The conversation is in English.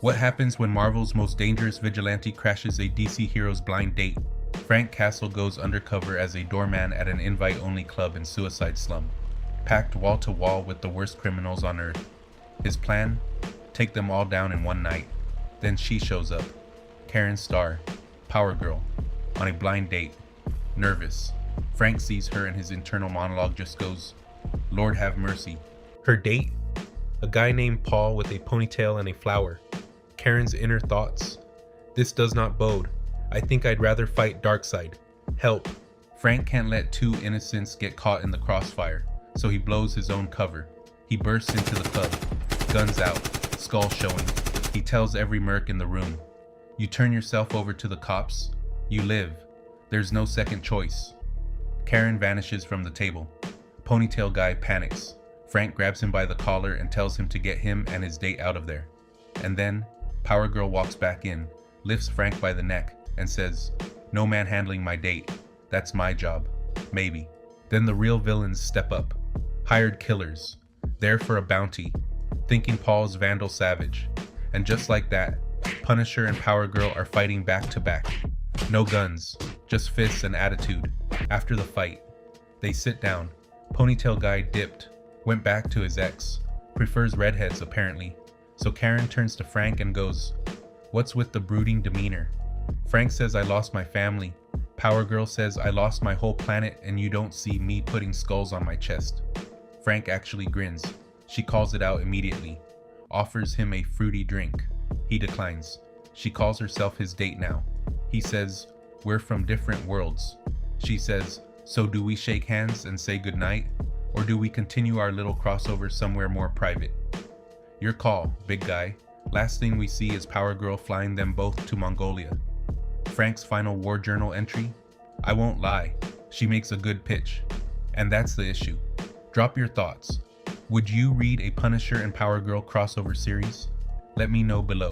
What happens when Marvel's most dangerous vigilante crashes a DC hero's blind date? Frank Castle goes undercover as a doorman at an invite-only club in Suicide Slum, packed wall to wall with the worst criminals on Earth. His plan? Take them all down in one night. Then she shows up. Karen Starr, Power Girl, on a blind date. Nervous. Frank sees her and his internal monologue just goes, "Lord have mercy." Her date? A guy named Paul with a ponytail and a flower. Karen's inner thoughts. This does not bode. I think I'd rather fight Darkseid. Help. Frank can't let two innocents get caught in the crossfire, so he blows his own cover. He bursts into the club. Guns out. Skull showing. He tells every merc in the room, "You turn yourself over to the cops, you live. There's no second choice." Karen vanishes from the table. Ponytail guy panics. Frank grabs him by the collar and tells him to get him and his date out of there. And then, Power Girl walks back in, lifts Frank by the neck, and says, "No manhandling my date. That's my job. Maybe." Then the real villains step up. Hired killers. There for a bounty. Thinking Paul's Vandal Savage. And just like that, Punisher and Power Girl are fighting back to back. No guns, just fists and attitude. After the fight, they sit down. Ponytail guy dipped, went back to his ex. Prefers redheads apparently. So Karen turns to Frank and goes, "What's with the brooding demeanor?" Frank says, "I lost my family." Power Girl says, "I lost my whole planet and you don't see me putting skulls on my chest." Frank actually grins. She calls it out immediately. Offers him a fruity drink. He declines. She calls herself his date now. He says, "We're from different worlds." She says, "So do we shake hands and say goodnight? Or do we continue our little crossover somewhere more private?" Your call, big guy. Last thing we see is Power Girl flying them both to Mongolia. Frank's final war journal entry? I won't lie, she makes a good pitch. And that's the issue. Drop your thoughts. Would you read a Punisher and Power Girl crossover series? Let me know below.